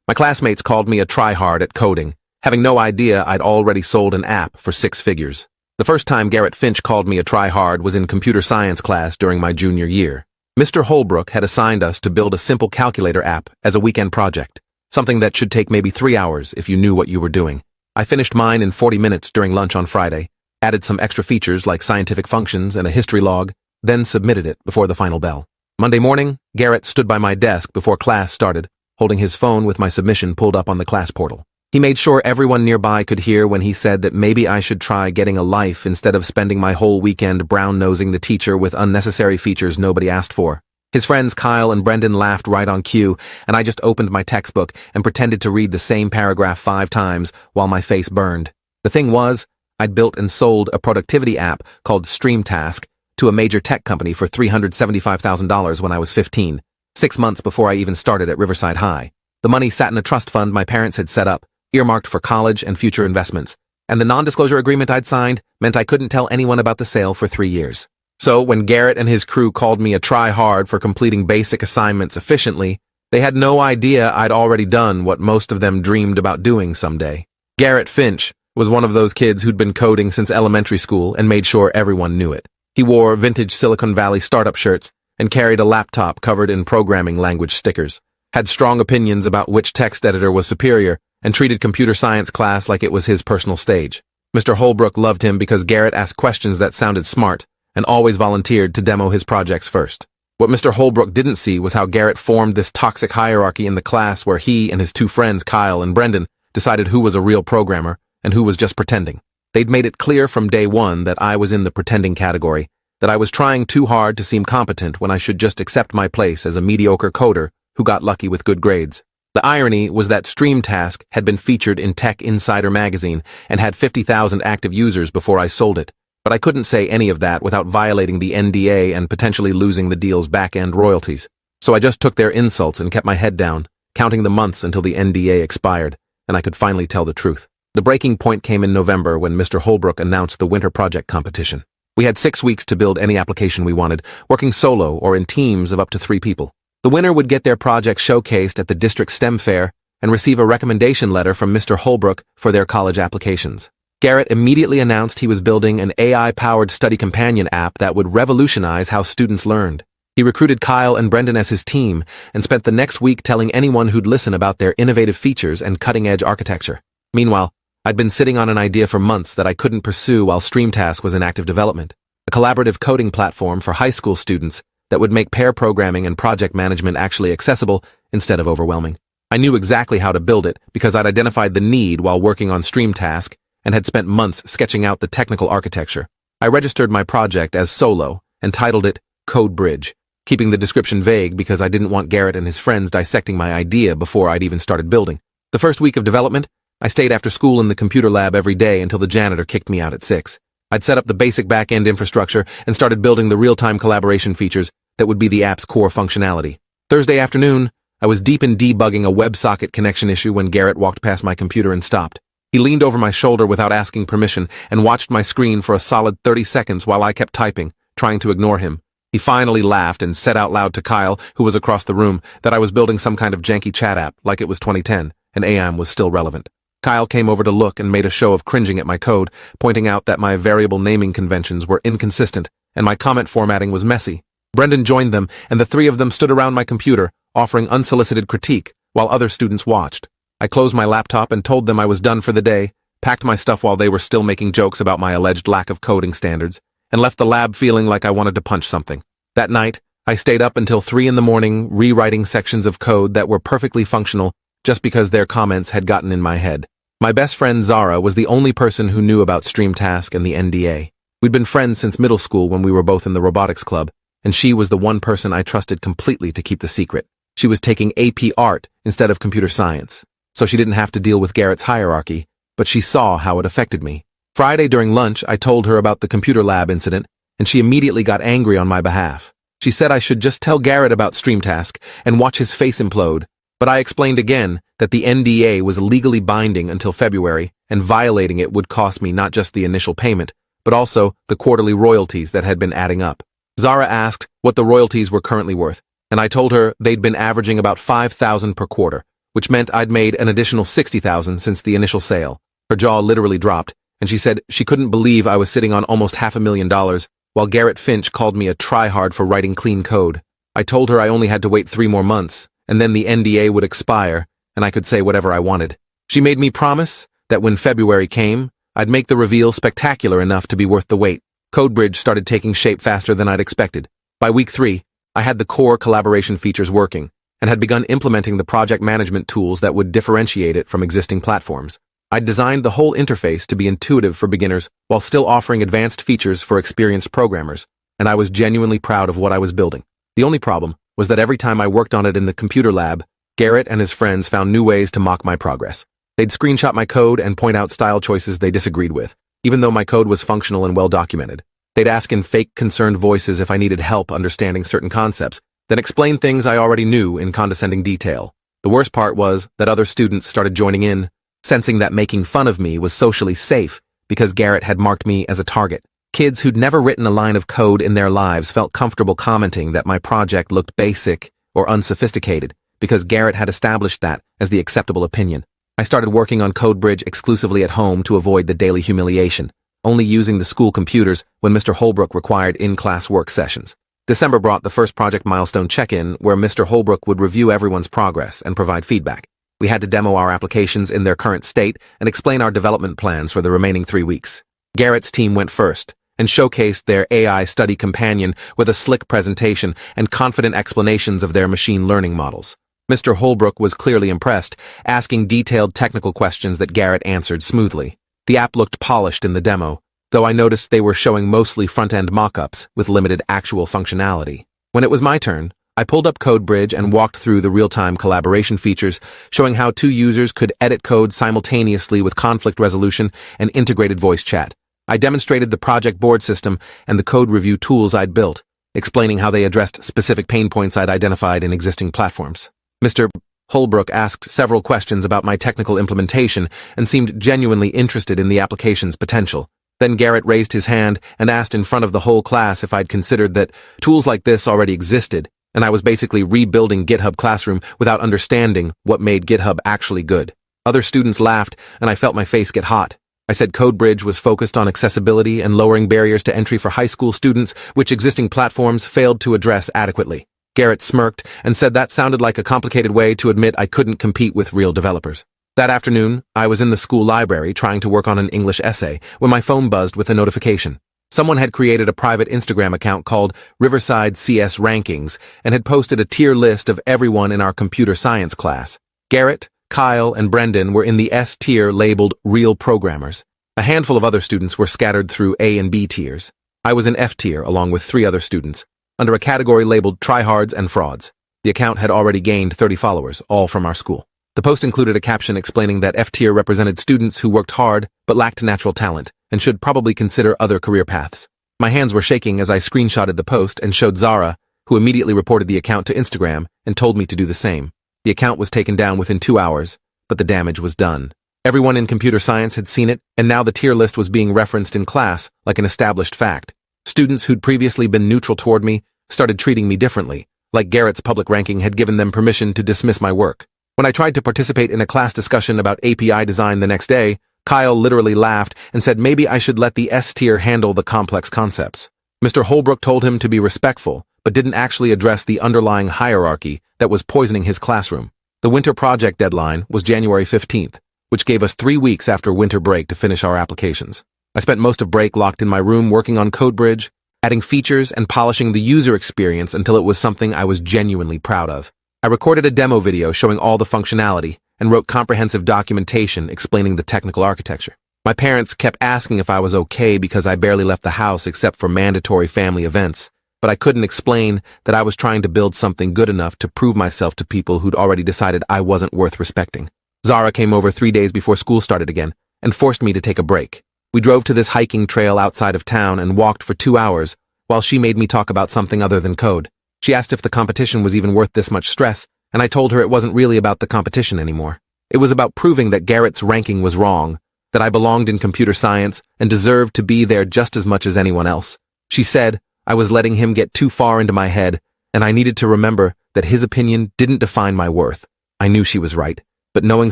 My classmates called me a tryhard at coding, having no idea I'd already sold an app for 6 figures. The first time Garrett Finch called me a tryhard was in computer science class during my junior year. Mr. Holbrook had assigned us to build a simple calculator app as a weekend project, something that should take maybe 3 hours if you knew what you were doing. I finished mine in 40 minutes during lunch on Friday, added some extra features like scientific functions and a history log, then submitted it before the final bell. Monday morning, Garrett stood by my desk before class started, holding his phone with my submission pulled up on the class portal. He made sure everyone nearby could hear when he said that maybe I should try getting a life instead of spending my whole weekend brown-nosing the teacher with unnecessary features nobody asked for. His friends Kyle and Brendan laughed right on cue, and I just opened my textbook and pretended to read the same paragraph 5 times while my face burned. The thing was, I'd built and sold a productivity app called StreamTask to a major tech company for $375,000 when I was 15, 6 months before I even started at Riverside High. The money sat in a trust fund my parents had set up, earmarked for college and future investments, and the non-disclosure agreement I'd signed meant I couldn't tell anyone about the sale for 3 years. So when Garrett and his crew called me a try-hard for completing basic assignments efficiently, they had no idea I'd already done what most of them dreamed about doing someday. Garrett Finch was one of those kids who'd been coding since elementary school and made sure everyone knew it. He wore vintage Silicon Valley startup shirts and carried a laptop covered in programming language stickers, had strong opinions about which text editor was superior, and treated computer science class like it was his personal stage. Mr. Holbrook loved him because Garrett asked questions that sounded smart and always volunteered to demo his projects first. What Mr. Holbrook didn't see was how Garrett formed this toxic hierarchy in the class where he and his 2 friends, Kyle and Brendan, decided who was a real programmer and who was just pretending. They'd made it clear from day one that I was in the pretending category, that I was trying too hard to seem competent when I should just accept my place as a mediocre coder who got lucky with good grades. The irony was that StreamTask had been featured in Tech Insider magazine and had 50,000 active users before I sold it, but I couldn't say any of that without violating the NDA and potentially losing the deal's back-end royalties. So I just took their insults and kept my head down, counting the months until the NDA expired, and I could finally tell the truth. The breaking point came in November when Mr. Holbrook announced the winter project competition. We had 6 weeks to build any application we wanted, working solo or in teams of up to 3 people. The winner would get their project showcased at the district STEM fair and receive a recommendation letter from Mr. Holbrook for their college applications. Garrett immediately announced he was building an AI-powered study companion app that would revolutionize how students learned. He recruited Kyle and Brendan as his team and spent the next week telling anyone who'd listen about their innovative features and cutting-edge architecture. Meanwhile, I'd been sitting on an idea for months that I couldn't pursue while StreamTask was in active development, a collaborative coding platform for high school students that would make pair programming and project management actually accessible instead of overwhelming. I knew exactly how to build it because I'd identified the need while working on StreamTask and had spent months sketching out the technical architecture. I registered my project as Solo and titled it Code Bridge, keeping the description vague because I didn't want Garrett and his friends dissecting my idea before I'd even started building. The first week of development, I stayed after school in the computer lab every day until the janitor kicked me out at 6. I'd set up the basic back-end infrastructure and started building the real-time collaboration features that would be the app's core functionality. Thursday afternoon, I was deep in debugging a WebSocket connection issue when Garrett walked past my computer and stopped. He leaned over my shoulder without asking permission and watched my screen for a solid 30 seconds while I kept typing, trying to ignore him. He finally laughed and said out loud to Kyle, who was across the room, that I was building some kind of janky chat app like it was 2010, and AIM was still relevant. Kyle came over to look and made a show of cringing at my code, pointing out that my variable naming conventions were inconsistent and my comment formatting was messy. Brendan joined them, and the 3 of them stood around my computer, offering unsolicited critique, while other students watched. I closed my laptop and told them I was done for the day, packed my stuff while they were still making jokes about my alleged lack of coding standards, and left the lab feeling like I wanted to punch something. That night, I stayed up until 3 in the morning rewriting sections of code that were perfectly functional just because their comments had gotten in my head. My best friend Zara was the only person who knew about StreamTask and the NDA. We'd been friends since middle school when we were both in the robotics club, and she was the one person I trusted completely to keep the secret. She was taking AP Art instead of computer science, so she didn't have to deal with Garrett's hierarchy, but she saw how it affected me. Friday during lunch, I told her about the computer lab incident, and she immediately got angry on my behalf. She said I should just tell Garrett about StreamTask and watch his face implode, but I explained again that the NDA was legally binding until February, and violating it would cost me not just the initial payment, but also the quarterly royalties that had been adding up. Zara asked what the royalties were currently worth, and I told her they'd been averaging about $5,000 per quarter, which meant I'd made an additional $60,000 since the initial sale. Her jaw literally dropped, and she said she couldn't believe I was sitting on almost $500,000, while Garrett Finch called me a tryhard for writing clean code. I told her I only had to wait 3 more months, and then the NDA would expire, and I could say whatever I wanted. She made me promise that when February came, I'd make the reveal spectacular enough to be worth the wait. CodeBridge started taking shape faster than I'd expected. By week 3, I had the core collaboration features working, and had begun implementing the project management tools that would differentiate it from existing platforms. I'd designed the whole interface to be intuitive for beginners while still offering advanced features for experienced programmers, and I was genuinely proud of what I was building. The only problem was that every time I worked on it in the computer lab, Garrett and his friends found new ways to mock my progress. They'd screenshot my code and point out style choices they disagreed with, even though my code was functional and well documented. They'd ask in fake concerned voices if I needed help understanding certain concepts, then explain things I already knew in condescending detail. The worst part was that other students started joining in, sensing that making fun of me was socially safe because Garrett had marked me as a target. Kids who'd never written a line of code in their lives felt comfortable commenting that my project looked basic or unsophisticated because Garrett had established that as the acceptable opinion. I started working on CodeBridge exclusively at home to avoid the daily humiliation, only using the school computers when Mr. Holbrook required in-class work sessions. December brought the first project milestone check-in where Mr. Holbrook would review everyone's progress and provide feedback. We had to demo our applications in their current state and explain our development plans for the remaining 3 weeks. Garrett's team went first and showcased their AI study companion with a slick presentation and confident explanations of their machine learning models. Mr. Holbrook was clearly impressed, asking detailed technical questions that Garrett answered smoothly. The app looked polished in the demo, though I noticed they were showing mostly front-end mock-ups with limited actual functionality. When it was my turn, I pulled up CodeBridge and walked through the real-time collaboration features, showing how 2 users could edit code simultaneously with conflict resolution and integrated voice chat. I demonstrated the project board system and the code review tools I'd built, explaining how they addressed specific pain points I'd identified in existing platforms. Mr. Holbrook asked several questions about my technical implementation and seemed genuinely interested in the application's potential. Then Garrett raised his hand and asked in front of the whole class if I'd considered that tools like this already existed, and I was basically rebuilding GitHub Classroom without understanding what made GitHub actually good. Other students laughed, and I felt my face get hot. I said CodeBridge was focused on accessibility and lowering barriers to entry for high school students, which existing platforms failed to address adequately. Garrett smirked and said that sounded like a complicated way to admit I couldn't compete with real developers. That afternoon, I was in the school library trying to work on an English essay when my phone buzzed with a notification. Someone had created a private Instagram account called Riverside CS Rankings and had posted a tier list of everyone in our computer science class. Garrett, Kyle, and Brendan were in the S tier labeled Real Programmers. A handful of other students were scattered through A and B tiers. I was in F tier along with 3 other students, under a category labeled Tryhards and Frauds. The account had already gained 30 followers, all from our school. The post included a caption explaining that F tier represented students who worked hard but lacked natural talent and should probably consider other career paths. My hands were shaking as I screenshotted the post and showed Zara, who immediately reported the account to Instagram and told me to do the same. The account was taken down within 2 hours, but the damage was done. Everyone in computer science had seen it, and now the tier list was being referenced in class like an established fact. Students who'd previously been neutral toward me started treating me differently, like Garrett's public ranking had given them permission to dismiss my work. When I tried to participate in a class discussion about API design the next day, Kyle literally laughed and said maybe I should let the S tier handle the complex concepts. Mr. Holbrook told him to be respectful, but didn't actually address the underlying hierarchy that was poisoning his classroom. The winter project deadline was January 15th, which gave us 3 weeks after winter break to finish our applications. I spent most of break locked in my room working on CodeBridge, adding features and polishing the user experience until it was something I was genuinely proud of. I recorded a demo video showing all the functionality and wrote comprehensive documentation explaining the technical architecture. My parents kept asking if I was okay because I barely left the house except for mandatory family events, but I couldn't explain that I was trying to build something good enough to prove myself to people who'd already decided I wasn't worth respecting. Zara came over 3 days before school started again and forced me to take a break. We drove to this hiking trail outside of town and walked for 2 hours while she made me talk about something other than code. She asked if the competition was even worth this much stress, and I told her it wasn't really about the competition anymore. It was about proving that Garrett's ranking was wrong, that I belonged in computer science and deserved to be there just as much as anyone else. She said I was letting him get too far into my head, and I needed to remember that his opinion didn't define my worth. I knew she was right. but knowing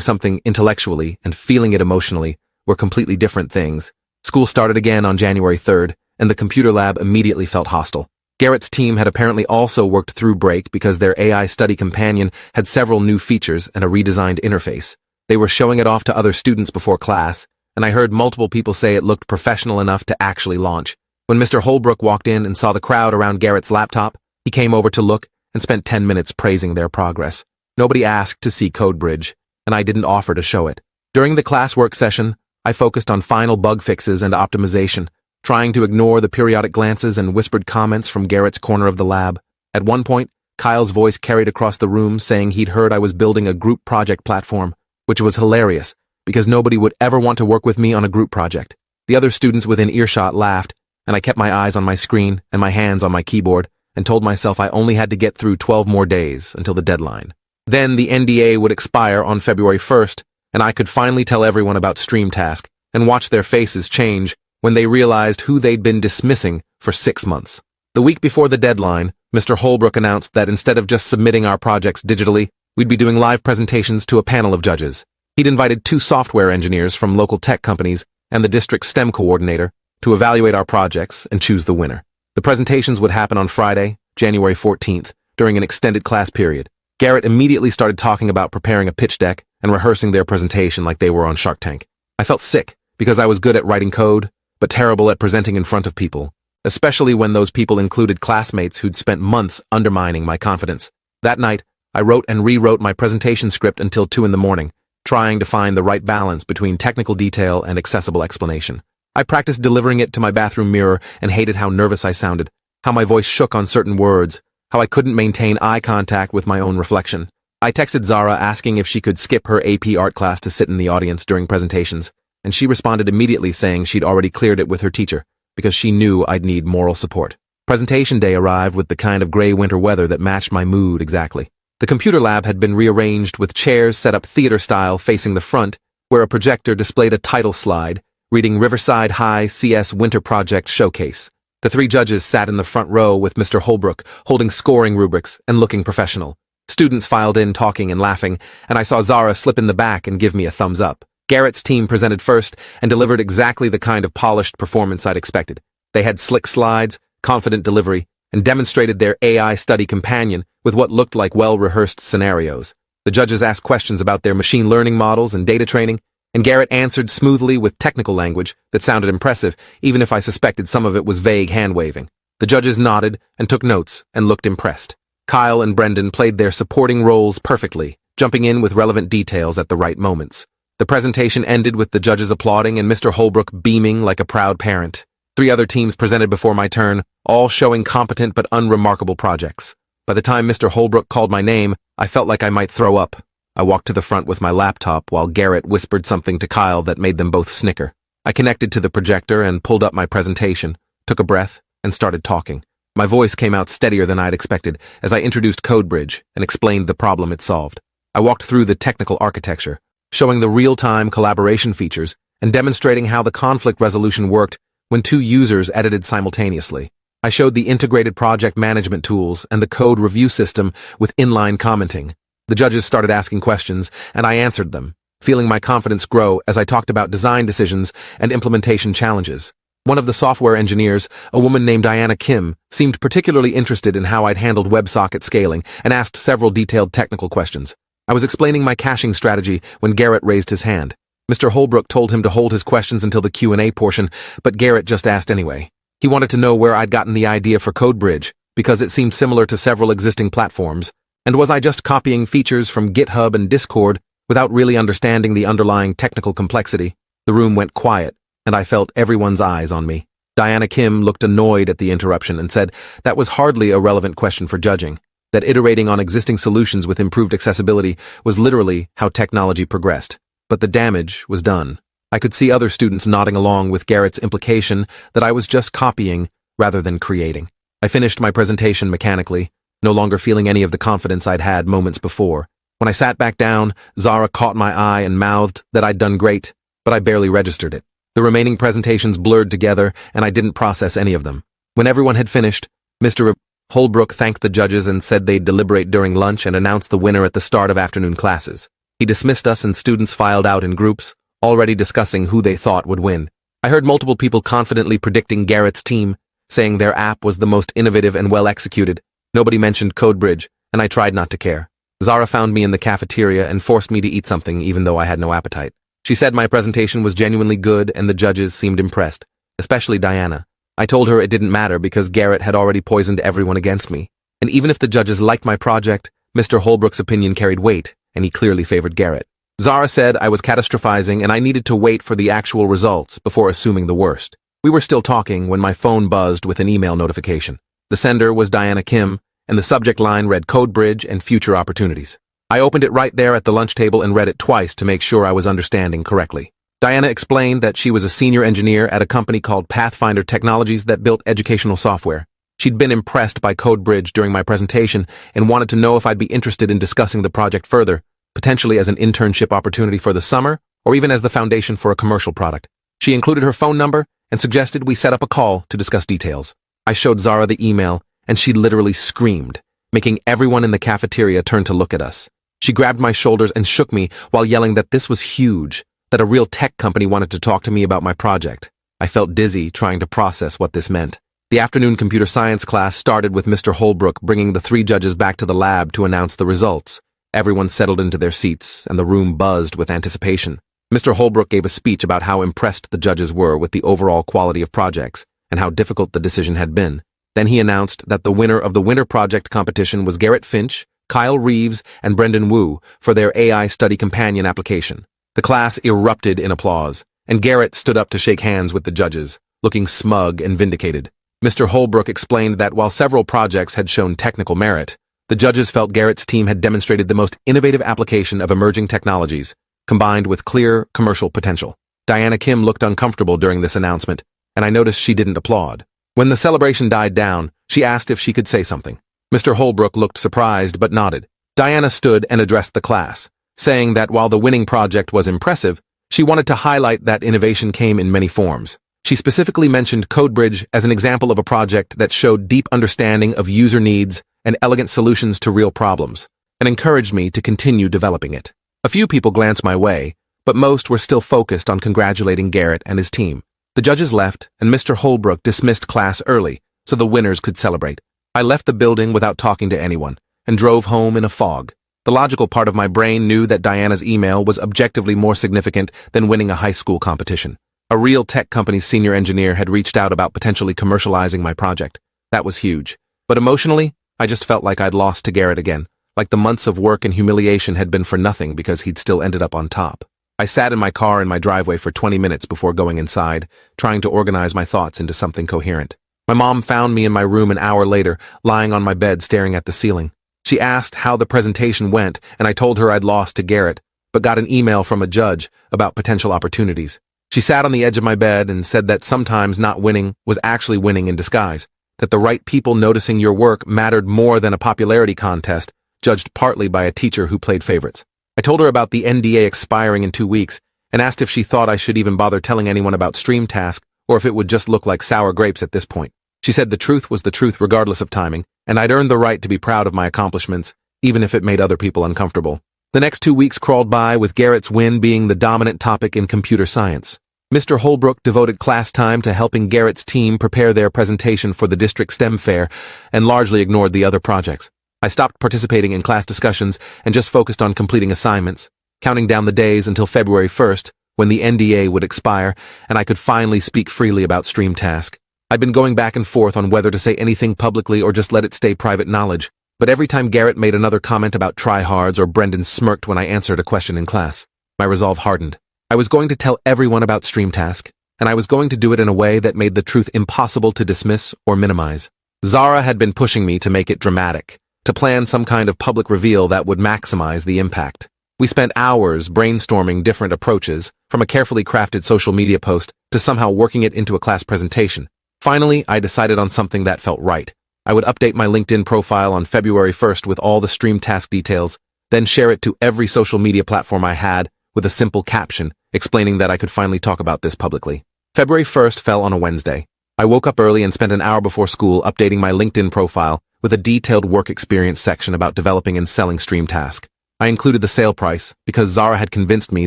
something intellectually and feeling it emotionally were completely different things. School started again on January 3rd, and the computer lab immediately felt hostile. Garrett's team had apparently also worked through break because their AI study companion had several new features and a redesigned interface. They were showing it off to other students before class, and I heard multiple people say it looked professional enough to actually launch. When Mr. Holbrook walked in and saw the crowd around Garrett's laptop, he came over to look and spent 10 minutes praising their progress. Nobody asked to see CodeBridge, and I didn't offer to show it. During the classwork session, I focused on final bug fixes and optimization, trying to ignore the periodic glances and whispered comments from Garrett's corner of the lab. At one point, Kyle's voice carried across the room saying he'd heard I was building a group project platform, which was hilarious, because nobody would ever want to work with me on a group project. The other students within earshot laughed, and I kept my eyes on my screen and my hands on my keyboard, and told myself I only had to get through 12 more days until the deadline. Then the NDA would expire on February 1st, and I could finally tell everyone about StreamTask and watch their faces change when they realized who they'd been dismissing for 6 months. The week before the deadline, Mr. Holbrook announced that instead of just submitting our projects digitally, we'd be doing live presentations to a panel of judges. He'd invited 2 software engineers from local tech companies and the district STEM coordinator to evaluate our projects and choose the winner. The presentations would happen on Friday, January 14th, during an extended class period. Garrett immediately started talking about preparing a pitch deck and rehearsing their presentation like they were on Shark Tank. I felt sick because I was good at writing code, but terrible at presenting in front of people, especially when those people included classmates who'd spent months undermining my confidence. That night, I wrote and rewrote my presentation script until 2 in the morning, trying to find the right balance between technical detail and accessible explanation. I practiced delivering it to my bathroom mirror and hated how nervous I sounded, how my voice shook on certain words, how I couldn't maintain eye contact with my own reflection. I texted Zara asking if she could skip her AP art class to sit in the audience during presentations, and she responded immediately saying she'd already cleared it with her teacher, because she knew I'd need moral support. Presentation day arrived with the kind of gray winter weather that matched my mood exactly. The computer lab had been rearranged with chairs set up theater-style facing the front, where a projector displayed a title slide, reading Riverside High CS Winter Project Showcase. The 3 judges sat in the front row with Mr. Holbrook, holding scoring rubrics and looking professional. Students filed in talking and laughing, and I saw Zara slip in the back and give me a thumbs up. Garrett's team presented first and delivered exactly the kind of polished performance I'd expected. They had slick slides, confident delivery, and demonstrated their AI study companion with what looked like well-rehearsed scenarios. The judges asked questions about their machine learning models and data training, and Garrett answered smoothly with technical language that sounded impressive, even if I suspected some of it was vague hand-waving. The judges nodded and took notes and looked impressed. Kyle and Brendan played their supporting roles perfectly, jumping in with relevant details at the right moments. The presentation ended with the judges applauding and Mr. Holbrook beaming like a proud parent. 3 other teams presented before my turn, all showing competent but unremarkable projects. By the time Mr. Holbrook called my name, I felt like I might throw up. I walked to the front with my laptop while Garrett whispered something to Kyle that made them both snicker. I connected to the projector and pulled up my presentation, took a breath, and started talking. My voice came out steadier than I'd expected as I introduced CodeBridge and explained the problem it solved. I walked through the technical architecture, showing the real-time collaboration features and demonstrating how the conflict resolution worked when 2 users edited simultaneously. I showed the integrated project management tools and the code review system with inline commenting. The judges started asking questions, and I answered them, feeling my confidence grow as I talked about design decisions and implementation challenges. One of the software engineers, a woman named Diana Kim, seemed particularly interested in how I'd handled WebSocket scaling and asked several detailed technical questions. I was explaining my caching strategy when Garrett raised his hand. Mr. Holbrook told him to hold his questions until the Q&A portion, but Garrett just asked anyway. He wanted to know where I'd gotten the idea for CodeBridge, because it seemed similar to several existing platforms, and was I just copying features from GitHub and Discord without really understanding the underlying technical complexity? The room went quiet, and I felt everyone's eyes on me. Diana Kim looked annoyed at the interruption and said that was hardly a relevant question for judging, that iterating on existing solutions with improved accessibility was literally how technology progressed. But the damage was done. I could see other students nodding along with Garrett's implication that I was just copying rather than creating. I finished my presentation mechanically, no longer feeling any of the confidence I'd had moments before. When I sat back down, Zara caught my eye and mouthed that I'd done great, but I barely registered it. The remaining presentations blurred together, and I didn't process any of them. When everyone had finished, Mr. Holbrook thanked the judges and said they'd deliberate during lunch and announce the winner at the start of afternoon classes. He dismissed us and students filed out in groups, already discussing who they thought would win. I heard multiple people confidently predicting Garrett's team, saying their app was the most innovative and well-executed. Nobody mentioned CodeBridge, and I tried not to care. Zara found me in the cafeteria and forced me to eat something even though I had no appetite. She said my presentation was genuinely good and the judges seemed impressed, especially Diana. I told her it didn't matter because Garrett had already poisoned everyone against me. And even if the judges liked my project, Mr. Holbrook's opinion carried weight, and he clearly favored Garrett. Zara said I was catastrophizing and I needed to wait for the actual results before assuming the worst. We were still talking when my phone buzzed with an email notification. The sender was Diana Kim, and the subject line read CodeBridge and Future Opportunities. I opened it right there at the lunch table and read it twice to make sure I was understanding correctly. Diana explained that she was a senior engineer at a company called Pathfinder Technologies that built educational software. She'd been impressed by CodeBridge during my presentation and wanted to know if I'd be interested in discussing the project further, potentially as an internship opportunity for the summer or even as the foundation for a commercial product. She included her phone number and suggested we set up a call to discuss details. I showed Zara the email, and she literally screamed, making everyone in the cafeteria turn to look at us. She grabbed my shoulders and shook me while yelling that this was huge, that a real tech company wanted to talk to me about my project. I felt dizzy trying to process what this meant. The afternoon computer science class started with Mr. Holbrook bringing the 3 judges back to the lab to announce the results. Everyone settled into their seats, and the room buzzed with anticipation. Mr. Holbrook gave a speech about how impressed the judges were with the overall quality of projects and how difficult the decision had been. Then he announced that the winner of the Winter Project competition was Garrett Finch, Kyle Reeves, and Brendan Wu for their AI Study Companion application. The class erupted in applause, and Garrett stood up to shake hands with the judges, looking smug and vindicated. Mr. Holbrook explained that while several projects had shown technical merit, the judges felt Garrett's team had demonstrated the most innovative application of emerging technologies, combined with clear commercial potential. Diana Kim looked uncomfortable during this announcement, and I noticed she didn't applaud. When the celebration died down, she asked if she could say something. Mr. Holbrook looked surprised but nodded. Diana stood and addressed the class, saying that while the winning project was impressive, she wanted to highlight that innovation came in many forms. She specifically mentioned CodeBridge as an example of a project that showed deep understanding of user needs and elegant solutions to real problems, and encouraged me to continue developing it. A few people glanced my way, but most were still focused on congratulating Garrett and his team. The judges left, and Mr. Holbrook dismissed class early, so the winners could celebrate. I left the building without talking to anyone, and drove home in a fog. The logical part of my brain knew that Diana's email was objectively more significant than winning a high school competition. A real tech company's senior engineer had reached out about potentially commercializing my project. That was huge. But emotionally, I just felt like I'd lost to Garrett again, like the months of work and humiliation had been for nothing because he'd still ended up on top. I sat in my car in my driveway for 20 minutes before going inside, trying to organize my thoughts into something coherent. My mom found me in my room an hour later, lying on my bed staring at the ceiling. She asked how the presentation went, and I told her I'd lost to Garrett, but got an email from a judge about potential opportunities. She sat on the edge of my bed and said that sometimes not winning was actually winning in disguise, that the right people noticing your work mattered more than a popularity contest, judged partly by a teacher who played favorites. I told her about the NDA expiring in 2 weeks, and asked if she thought I should even bother telling anyone about StreamTask, or if it would just look like sour grapes at this point. She said the truth was the truth regardless of timing, and I'd earned the right to be proud of my accomplishments, even if it made other people uncomfortable. The next 2 weeks crawled by with Garrett's win being the dominant topic in computer science. Mr. Holbrook devoted class time to helping Garrett's team prepare their presentation for the district STEM fair and largely ignored the other projects. I stopped participating in class discussions and just focused on completing assignments, counting down the days until February 1st, when the NDA would expire and I could finally speak freely about StreamTask. I'd been going back and forth on whether to say anything publicly or just let it stay private knowledge, but every time Garrett made another comment about tryhards or Brendan smirked when I answered a question in class, my resolve hardened. I was going to tell everyone about StreamTask, and I was going to do it in a way that made the truth impossible to dismiss or minimize. Zara had been pushing me to make it dramatic, to plan some kind of public reveal that would maximize the impact. We spent hours brainstorming different approaches, from a carefully crafted social media post to somehow working it into a class presentation. Finally, I decided on something that felt right. I would update my LinkedIn profile on February 1st with all the StreamTask details, then share it to every social media platform I had with a simple caption explaining that I could finally talk about this publicly. February 1st fell on a Wednesday. I woke up early and spent an hour before school updating my LinkedIn profile with a detailed work experience section about developing and selling StreamTask. I included the sale price because Zara had convinced me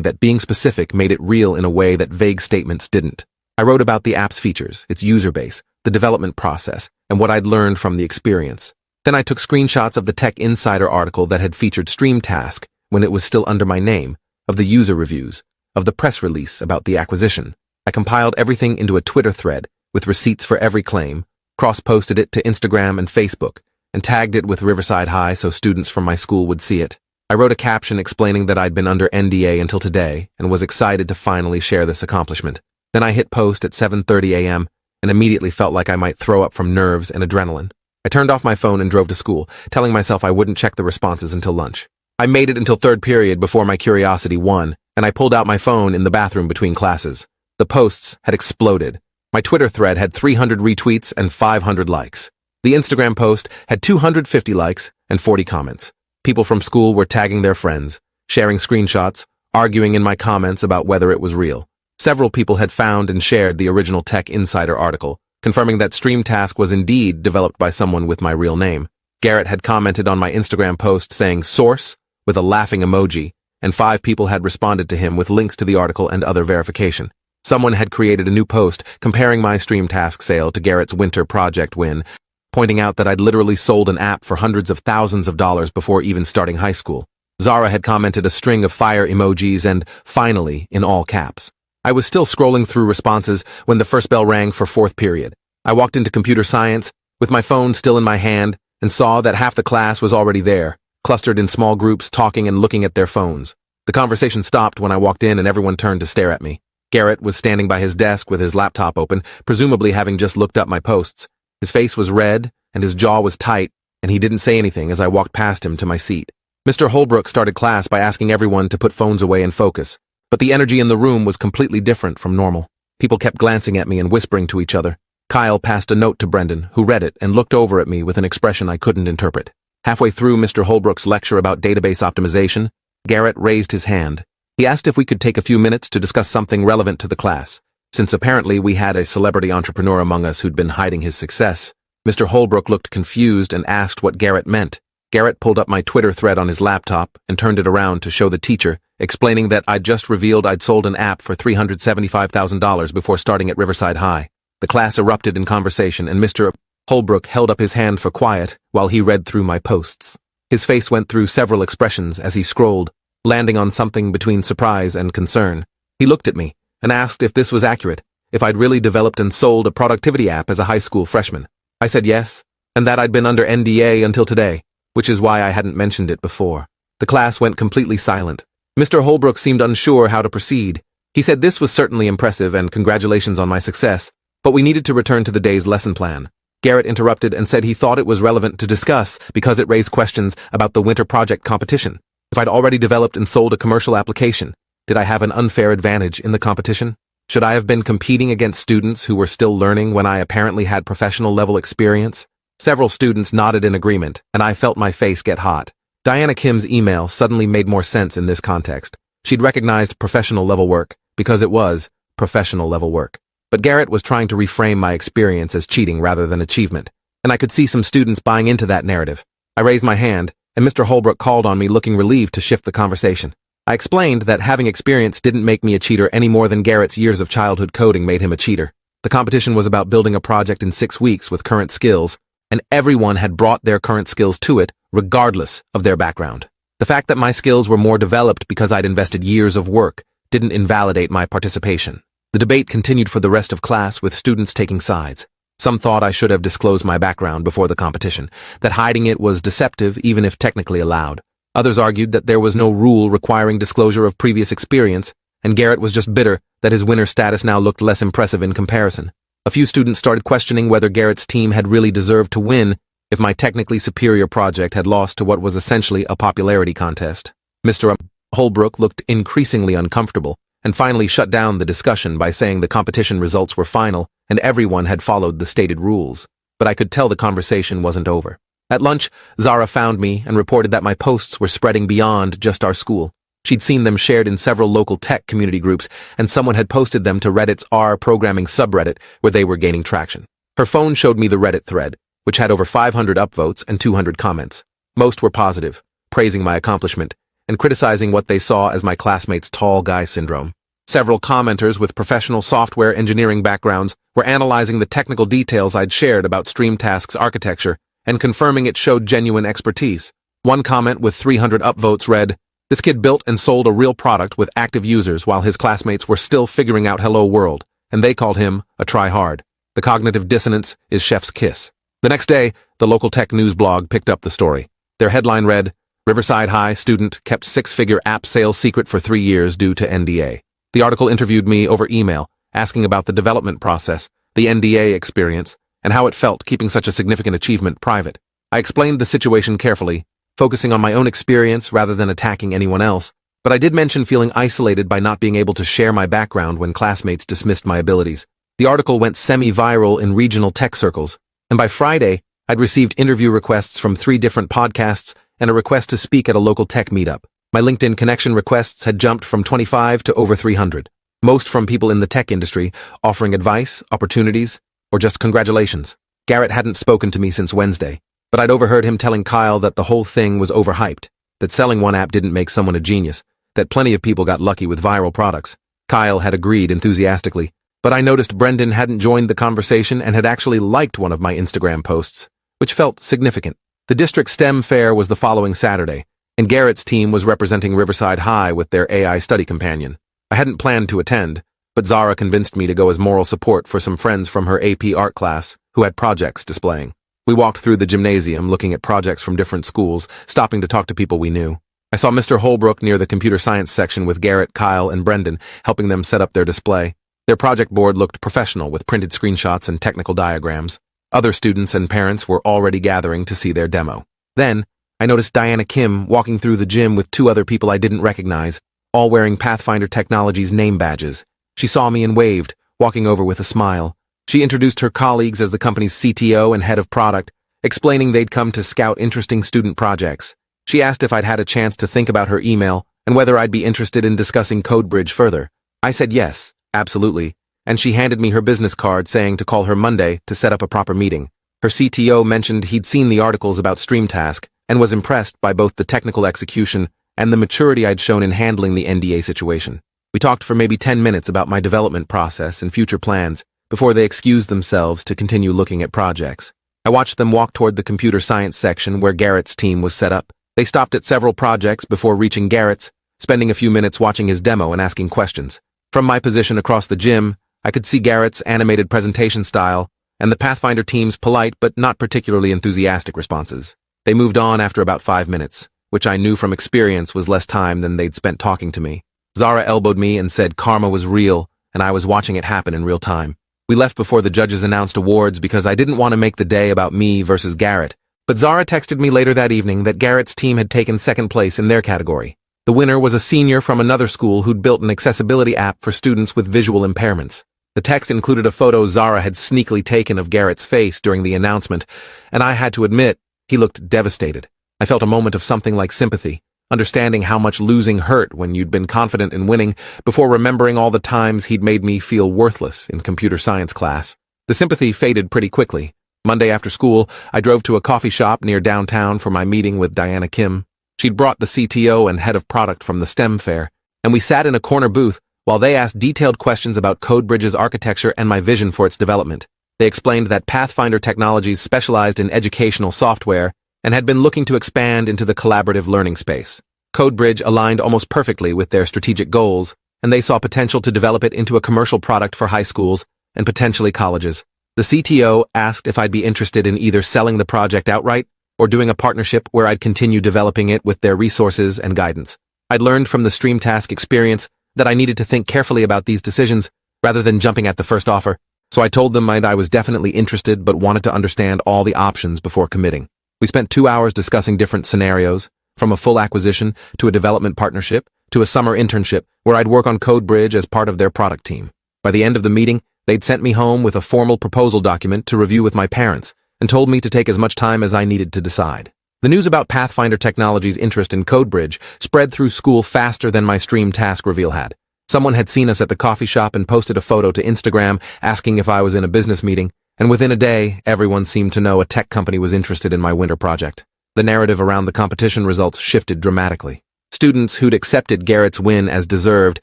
that being specific made it real in a way that vague statements didn't. I wrote about the app's features, its user base, the development process, and what I'd learned from the experience. Then I took screenshots of the Tech Insider article that had featured StreamTask when it was still under my name, of the user reviews, of the press release about the acquisition. I compiled everything into a Twitter thread with receipts for every claim, cross-posted it to Instagram and Facebook, and tagged it with Riverside High so students from my school would see it. I wrote a caption explaining that I'd been under NDA until today and was excited to finally share this accomplishment. Then I hit post at 7:30 a.m. and immediately felt like I might throw up from nerves and adrenaline. I turned off my phone and drove to school, telling myself I wouldn't check the responses until lunch. I made it until third period before my curiosity won, and I pulled out my phone in the bathroom between classes. The posts had exploded. My Twitter thread had 300 retweets and 500 likes. The Instagram post had 250 likes and 40 comments. People from school were tagging their friends, sharing screenshots, arguing in my comments about whether it was real. Several people had found and shared the original Tech Insider article, confirming that StreamTask was indeed developed by someone with my real name. Garrett had commented on my Instagram post saying source with a laughing emoji, and 5 people had responded to him with links to the article and other verification. Someone had created a new post comparing my StreamTask sale to Garrett's winter project win, pointing out that I'd literally sold an app for hundreds of thousands of dollars before even starting high school. Zara had commented a string of fire emojis and, finally, in all caps. I was still scrolling through responses when the first bell rang for fourth period. I walked into computer science, with my phone still in my hand, and saw that half the class was already there, clustered in small groups talking and looking at their phones. The conversation stopped when I walked in and everyone turned to stare at me. Garrett was standing by his desk with his laptop open, presumably having just looked up my posts. His face was red, and his jaw was tight, and he didn't say anything as I walked past him to my seat. Mr. Holbrook started class by asking everyone to put phones away and focus, but the energy in the room was completely different from normal. People kept glancing at me and whispering to each other. Kyle passed a note to Brendan, who read it and looked over at me with an expression I couldn't interpret. Halfway through Mr. Holbrook's lecture about database optimization, Garrett raised his hand. He asked if we could take a few minutes to discuss something relevant to the class, since apparently we had a celebrity entrepreneur among us who'd been hiding his success. Mr. Holbrook looked confused and asked what Garrett meant. Garrett pulled up my Twitter thread on his laptop and turned it around to show the teacher, explaining that I'd just revealed I'd sold an app for $375,000 before starting at Riverside High. The class erupted in conversation and Mr. Holbrook held up his hand for quiet while he read through my posts. His face went through several expressions as he scrolled, landing on something between surprise and concern. He looked at me and asked if this was accurate, if I'd really developed and sold a productivity app as a high school freshman. I said yes, and that I'd been under NDA until today, which is why I hadn't mentioned it before. The class went completely silent. Mr. Holbrook seemed unsure how to proceed. He said this was certainly impressive and congratulations on my success, but we needed to return to the day's lesson plan. Garrett interrupted and said he thought it was relevant to discuss because it raised questions about the winter project competition. If I'd already developed and sold a commercial application, did I have an unfair advantage in the competition? Should I have been competing against students who were still learning when I apparently had professional level experience? Several students nodded in agreement, and I felt my face get hot. Diana Kim's email suddenly made more sense in this context. She'd recognized professional level work because it was professional level work. But Garrett was trying to reframe my experience as cheating rather than achievement, and I could see some students buying into that narrative. I raised my hand, and Mr. Holbrook called on me looking relieved to shift the conversation. I explained that having experience didn't make me a cheater any more than Garrett's years of childhood coding made him a cheater. The competition was about building a project in 6 weeks with current skills, and everyone had brought their current skills to it, regardless of their background. The fact that my skills were more developed because I'd invested years of work didn't invalidate my participation. The debate continued for the rest of class with students taking sides. Some thought I should have disclosed my background before the competition, that hiding it was deceptive even if technically allowed. Others argued that there was no rule requiring disclosure of previous experience, and Garrett was just bitter that his winner status now looked less impressive in comparison. A few students started questioning whether Garrett's team had really deserved to win if my technically superior project had lost to what was essentially a popularity contest. Mr. Holbrook looked increasingly uncomfortable, and finally shut down the discussion by saying the competition results were final and everyone had followed the stated rules. But I could tell the conversation wasn't over. At lunch, Zara found me and reported that my posts were spreading beyond just our school. She'd seen them shared in several local tech community groups, and someone had posted them to Reddit's R programming subreddit where they were gaining traction. Her phone showed me the Reddit thread, which had over 500 upvotes and 200 comments. Most were positive, praising my accomplishment, and criticizing what they saw as my classmates' tall guy syndrome. Several commenters with professional software engineering backgrounds were analyzing the technical details I'd shared about StreamTask's architecture and confirming it showed genuine expertise. One comment with 300 upvotes read, "This kid built and sold a real product with active users while his classmates were still figuring out Hello World, and they called him a try-hard. The cognitive dissonance is chef's kiss." The next day, the local tech news blog picked up the story. Their headline read, "Riverside High student kept six-figure app sales secret for 3 years due to NDA." The article interviewed me over email, asking about the development process, the NDA experience, and how it felt keeping such a significant achievement private. I explained the situation carefully, focusing on my own experience rather than attacking anyone else, but I did mention feeling isolated by not being able to share my background when classmates dismissed my abilities. The article went semi-viral in regional tech circles, and by Friday, I'd received interview requests from 3 different podcasts and a request to speak at a local tech meetup. My LinkedIn connection requests had jumped from 25 to over 300, most from people in the tech industry, offering advice, opportunities, or just congratulations. Garrett hadn't spoken to me since Wednesday, but I'd overheard him telling Kyle that the whole thing was overhyped, that selling one app didn't make someone a genius, that plenty of people got lucky with viral products. Kyle had agreed enthusiastically, but I noticed Brendan hadn't joined the conversation and had actually liked one of my Instagram posts, which felt significant. The district STEM fair was the following Saturday, and Garrett's team was representing Riverside High with their AI study companion. I hadn't planned to attend, but Zara convinced me to go as moral support for some friends from her AP art class who had projects displaying. We walked through the gymnasium looking at projects from different schools, stopping to talk to people we knew. I saw Mr. Holbrook near the computer science section with Garrett, Kyle, and Brendan, helping them set up their display. Their project board looked professional with printed screenshots and technical diagrams. Other students and parents were already gathering to see their demo. Then, I noticed Diana Kim walking through the gym with 2 other people I didn't recognize, all wearing Pathfinder Technologies name badges. She saw me and waved, walking over with a smile. She introduced her colleagues as the company's CTO and head of product, explaining they'd come to scout interesting student projects. She asked if I'd had a chance to think about her email and whether I'd be interested in discussing CodeBridge further. I said yes, absolutely, and she handed me her business card saying to call her Monday to set up a proper meeting. Her CTO mentioned he'd seen the articles about StreamTask and was impressed by both the technical execution and the maturity I'd shown in handling the NDA situation. We talked for maybe 10 minutes about my development process and future plans before they excused themselves to continue looking at projects. I watched them walk toward the computer science section where Garrett's team was set up. They stopped at several projects before reaching Garrett's, spending a few minutes watching his demo and asking questions. From my position across the gym, I could see Garrett's animated presentation style and the Pathfinder team's polite but not particularly enthusiastic responses. They moved on after about 5 minutes, which I knew from experience was less time than they'd spent talking to me. Zara elbowed me and said karma was real, and I was watching it happen in real time. We left before the judges announced awards because I didn't want to make the day about me versus Garrett, but Zara texted me later that evening that Garrett's team had taken 2nd place in their category. The winner was a senior from another school who'd built an accessibility app for students with visual impairments. The text included a photo Zara had sneakily taken of Garrett's face during the announcement, and I had to admit, he looked devastated. I felt a moment of something like sympathy, understanding how much losing hurt when you'd been confident in winning before remembering all the times he'd made me feel worthless in computer science class. The sympathy faded pretty quickly. Monday after school, I drove to a coffee shop near downtown for my meeting with Diana Kim. She'd brought the CTO and head of product from the STEM fair, and we sat in a corner booth while they asked detailed questions about CodeBridge's architecture and my vision for its development. They explained that Pathfinder Technologies specialized in educational software and had been looking to expand into the collaborative learning space. CodeBridge aligned almost perfectly with their strategic goals, and they saw potential to develop it into a commercial product for high schools and potentially colleges. The CTO asked if I'd be interested in either selling the project outright or doing a partnership where I'd continue developing it with their resources and guidance. I'd learned from the StreamTask experience that I needed to think carefully about these decisions rather than jumping at the first offer, so I told them I was definitely interested but wanted to understand all the options before committing. We spent 2 hours discussing different scenarios, from a full acquisition to a development partnership to a summer internship where I'd work on CodeBridge as part of their product team. By the end of the meeting, they'd sent me home with a formal proposal document to review with my parents and told me to take as much time as I needed to decide. The news about Pathfinder Technologies' interest in CodeBridge spread through school faster than my StreamTask reveal had. Someone had seen us at the coffee shop and posted a photo to Instagram asking if I was in a business meeting, and within a day, everyone seemed to know a tech company was interested in my winter project. The narrative around the competition results shifted dramatically. Students who'd accepted Garrett's win as deserved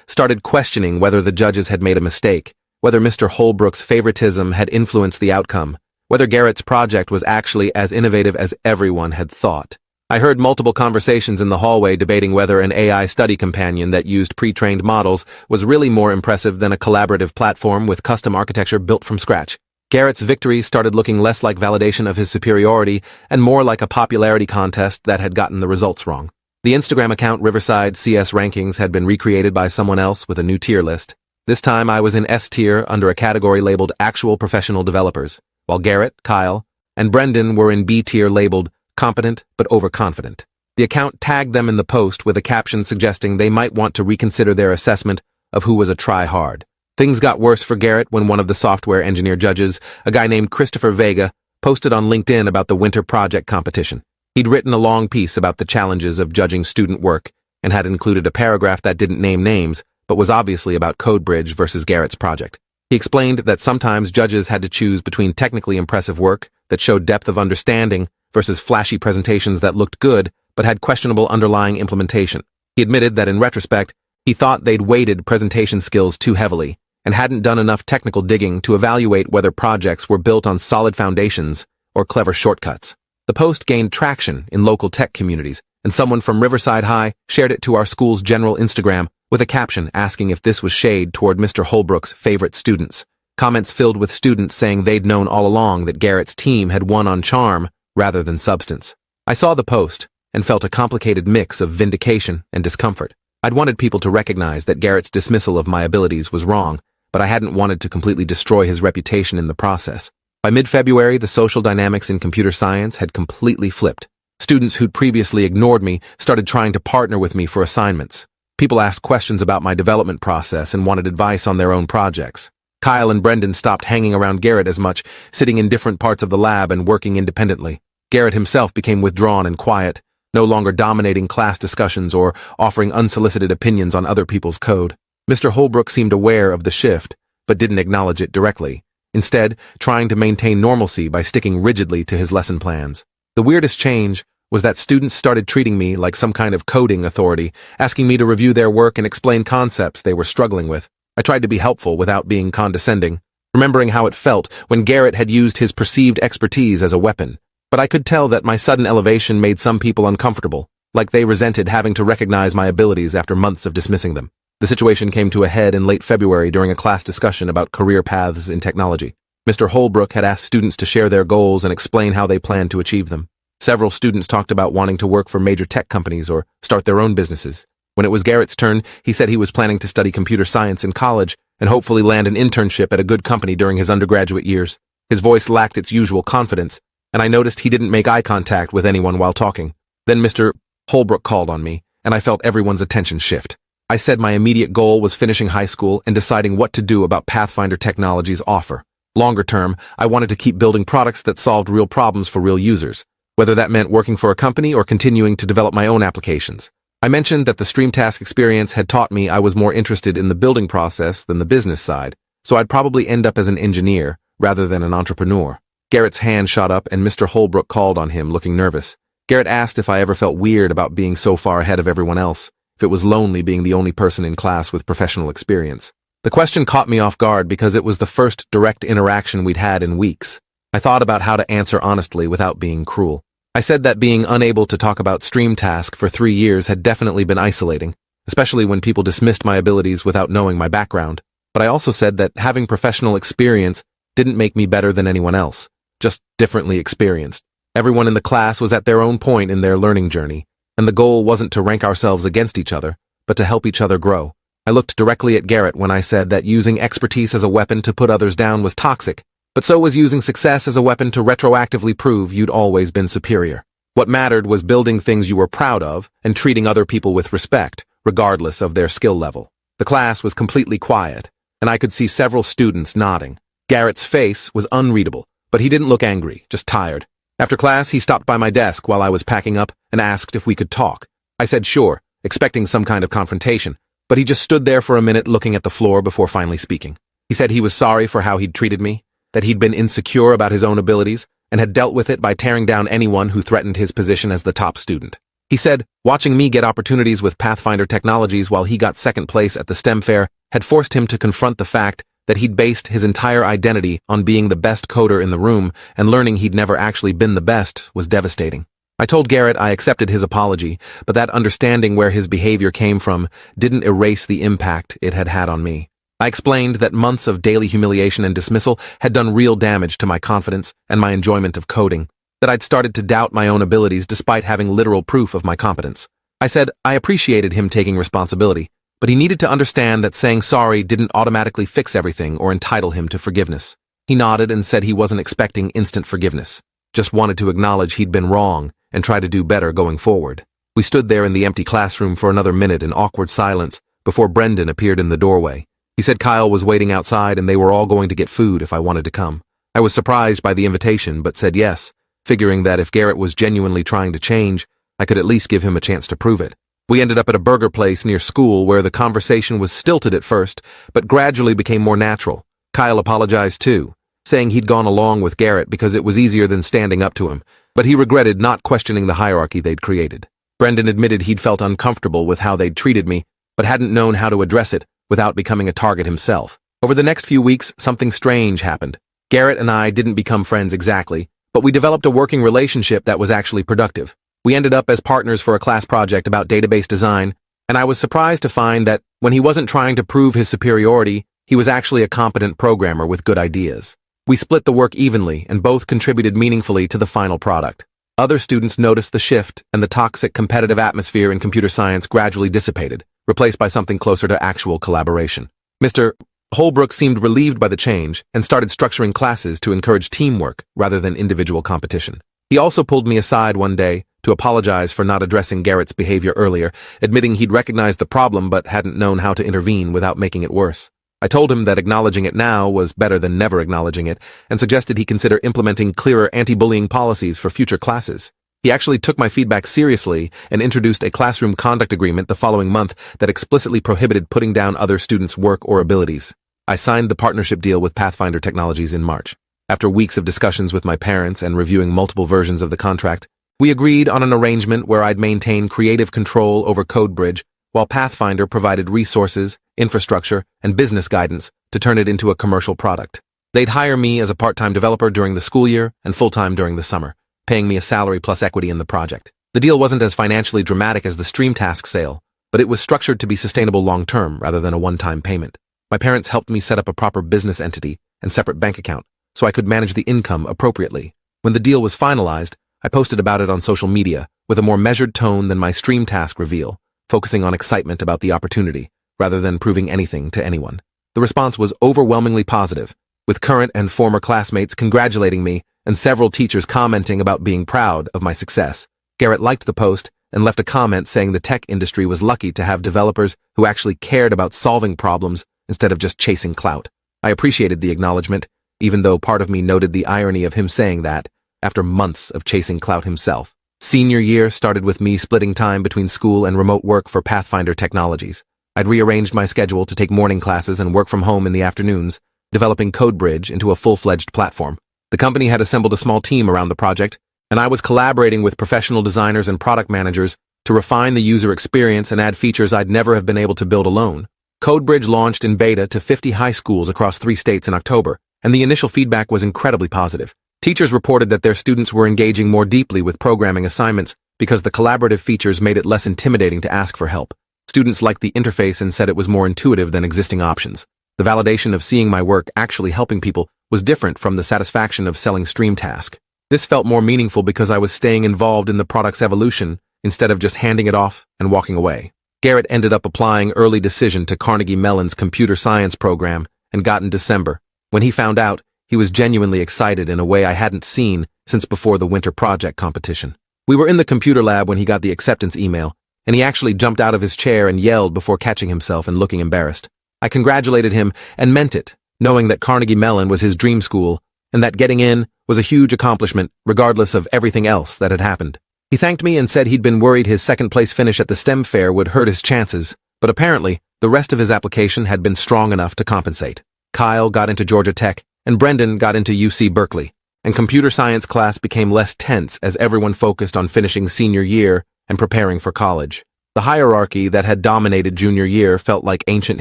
started questioning whether the judges had made a mistake, whether Mr. Holbrook's favoritism had influenced the outcome, whether Garrett's project was actually as innovative as everyone had thought. I heard multiple conversations in the hallway debating whether an AI study companion that used pre-trained models was really more impressive than a collaborative platform with custom architecture built from scratch. Garrett's victory started looking less like validation of his superiority and more like a popularity contest that had gotten the results wrong. The Instagram account Riverside CS Rankings had been recreated by someone else with a new tier list. This time I was in S tier under a category labeled Actual Professional Developers, while Garrett, Kyle, and Brendan were in B tier labeled Competent but Overconfident. The account tagged them in the post with a caption suggesting they might want to reconsider their assessment of who was a try-hard. Things got worse for Garrett when one of the software engineer judges, a guy named Christopher Vega, posted on LinkedIn about the winter project competition. He'd written a long piece about the challenges of judging student work and had included a paragraph that didn't name names, but was obviously about CodeBridge versus Garrett's project. He explained that sometimes judges had to choose between technically impressive work that showed depth of understanding versus flashy presentations that looked good but had questionable underlying implementation. He admitted that in retrospect, he thought they'd weighted presentation skills too heavily and hadn't done enough technical digging to evaluate whether projects were built on solid foundations or clever shortcuts. The post gained traction in local tech communities, and someone from Riverside High shared it to our school's general Instagram with a caption asking if this was shade toward Mr. Holbrook's favorite students. Comments filled with students saying they'd known all along that Garrett's team had won on charm rather than substance. I saw the post and felt a complicated mix of vindication and discomfort. I'd wanted people to recognize that Garrett's dismissal of my abilities was wrong, but I hadn't wanted to completely destroy his reputation in the process. By mid-February, the social dynamics in computer science had completely flipped. Students who'd previously ignored me started trying to partner with me for assignments. People asked questions about my development process and wanted advice on their own projects. Kyle and Brendan stopped hanging around Garrett as much, sitting in different parts of the lab and working independently. Garrett himself became withdrawn and quiet, no longer dominating class discussions or offering unsolicited opinions on other people's code. Mr. Holbrook seemed aware of the shift, but didn't acknowledge it directly, instead trying to maintain normalcy by sticking rigidly to his lesson plans. The weirdest change was that students started treating me like some kind of coding authority, asking me to review their work and explain concepts they were struggling with. I tried to be helpful without being condescending, remembering how it felt when Garrett had used his perceived expertise as a weapon. But I could tell that my sudden elevation made some people uncomfortable, like they resented having to recognize my abilities after months of dismissing them. The situation came to a head in late February during a class discussion about career paths in technology. Mr. Holbrook had asked students to share their goals and explain how they planned to achieve them. Several students talked about wanting to work for major tech companies or start their own businesses. When it was Garrett's turn, he said he was planning to study computer science in college and hopefully land an internship at a good company during his undergraduate years. His voice lacked its usual confidence, and I noticed he didn't make eye contact with anyone while talking. Then Mr. Holbrook called on me, and I felt everyone's attention shift. I said my immediate goal was finishing high school and deciding what to do about Pathfinder Technologies' offer. Longer term, I wanted to keep building products that solved real problems for real users, whether that meant working for a company or continuing to develop my own applications. I mentioned that the StreamTask experience had taught me I was more interested in the building process than the business side, so I'd probably end up as an engineer rather than an entrepreneur. Garrett's hand shot up and Mr. Holbrook called on him, looking nervous. Garrett asked if I ever felt weird about being so far ahead of everyone else, if it was lonely being the only person in class with professional experience. The question caught me off guard because it was the first direct interaction we'd had in weeks. I thought about how to answer honestly without being cruel. I said that being unable to talk about StreamTask for 3 years had definitely been isolating, especially when people dismissed my abilities without knowing my background. But I also said that having professional experience didn't make me better than anyone else, just differently experienced. Everyone in the class was at their own point in their learning journey, and the goal wasn't to rank ourselves against each other, but to help each other grow. I looked directly at Garrett when I said that using expertise as a weapon to put others down was toxic, but so was using success as a weapon to retroactively prove you'd always been superior. What mattered was building things you were proud of and treating other people with respect, regardless of their skill level. The class was completely quiet, and I could see several students nodding. Garrett's face was unreadable, but he didn't look angry, just tired. After class, he stopped by my desk while I was packing up and asked if we could talk. I said sure, expecting some kind of confrontation, but he just stood there for a minute looking at the floor before finally speaking. He said he was sorry for how he'd treated me, that he'd been insecure about his own abilities, and had dealt with it by tearing down anyone who threatened his position as the top student. He said, watching me get opportunities with Pathfinder Technologies while he got second place at the STEM fair had forced him to confront the fact that he'd based his entire identity on being the best coder in the room, and learning he'd never actually been the best was devastating. I told Garrett I accepted his apology, but that understanding where his behavior came from didn't erase the impact it had had on me. I explained that months of daily humiliation and dismissal had done real damage to my confidence and my enjoyment of coding, that I'd started to doubt my own abilities despite having literal proof of my competence. I said I appreciated him taking responsibility, but he needed to understand that saying sorry didn't automatically fix everything or entitle him to forgiveness. He nodded and said he wasn't expecting instant forgiveness, just wanted to acknowledge he'd been wrong and try to do better going forward. We stood there in the empty classroom for another minute in awkward silence before Brendan appeared in the doorway. He said Kyle was waiting outside and they were all going to get food if I wanted to come. I was surprised by the invitation but said yes, figuring that if Garrett was genuinely trying to change, I could at least give him a chance to prove it. We ended up at a burger place near school where the conversation was stilted at first, but gradually became more natural. Kyle apologized too, saying he'd gone along with Garrett because it was easier than standing up to him, but he regretted not questioning the hierarchy they'd created. Brendan admitted he'd felt uncomfortable with how they'd treated me, but hadn't known how to address it without becoming a target himself. Over the next few weeks, something strange happened. Garrett and I didn't become friends exactly, but we developed a working relationship that was actually productive. We ended up as partners for a class project about database design, and I was surprised to find that when he wasn't trying to prove his superiority, he was actually a competent programmer with good ideas. We split the work evenly and both contributed meaningfully to the final product. Other students noticed the shift, and the toxic competitive atmosphere in computer science gradually dissipated, replaced by something closer to actual collaboration. Mr. Holbrook seemed relieved by the change and started structuring classes to encourage teamwork rather than individual competition. He also pulled me aside one day to apologize for not addressing Garrett's behavior earlier, admitting he'd recognized the problem but hadn't known how to intervene without making it worse. I told him that acknowledging it now was better than never acknowledging it, and suggested he consider implementing clearer anti-bullying policies for future classes. He actually took my feedback seriously and introduced a classroom conduct agreement the following month that explicitly prohibited putting down other students' work or abilities. I signed the partnership deal with Pathfinder Technologies in March. After weeks of discussions with my parents and reviewing multiple versions of the contract, we agreed on an arrangement where I'd maintain creative control over CodeBridge, while Pathfinder provided resources, infrastructure, and business guidance to turn it into a commercial product. They'd hire me as a part-time developer during the school year and full-time during the summer, paying me a salary plus equity in the project. The deal wasn't as financially dramatic as the StreamTask sale, but it was structured to be sustainable long-term rather than a one-time payment. My parents helped me set up a proper business entity and separate bank account, so I could manage the income appropriately. When the deal was finalized, I posted about it on social media with a more measured tone than my StreamTask reveal, focusing on excitement about the opportunity, rather than proving anything to anyone. The response was overwhelmingly positive, with current and former classmates congratulating me and several teachers commenting about being proud of my success. Garrett liked the post and left a comment saying the tech industry was lucky to have developers who actually cared about solving problems instead of just chasing clout. I appreciated the acknowledgement, even though part of me noted the irony of him saying that after months of chasing clout himself. Senior year started with me splitting time between school and remote work for Pathfinder Technologies. I'd rearranged my schedule to take morning classes and work from home in the afternoons, developing CodeBridge into a full-fledged platform. The company had assembled a small team around the project, and I was collaborating with professional designers and product managers to refine the user experience and add features I'd never have been able to build alone. CodeBridge launched in beta to 50 high schools across 3 states in October, and the initial feedback was incredibly positive. Teachers reported that their students were engaging more deeply with programming assignments because the collaborative features made it less intimidating to ask for help. Students liked the interface and said it was more intuitive than existing options. The validation of seeing my work actually helping people was different from the satisfaction of selling StreamTask. This felt more meaningful because I was staying involved in the product's evolution instead of just handing it off and walking away. Garrett ended up applying early decision to Carnegie Mellon's computer science program and got in December. When he found out, he was genuinely excited in a way I hadn't seen since before the winter project competition. We were in the computer lab when he got the acceptance email, and he actually jumped out of his chair and yelled before catching himself and looking embarrassed. I congratulated him and meant it, knowing that Carnegie Mellon was his dream school and that getting in was a huge accomplishment regardless of everything else that had happened. He thanked me and said he'd been worried his second-place finish at the STEM fair would hurt his chances, but apparently the rest of his application had been strong enough to compensate. Kyle got into Georgia Tech, and Brendan got into UC Berkeley, and computer science class became less tense as everyone focused on finishing senior year and preparing for college. The hierarchy that had dominated junior year felt like ancient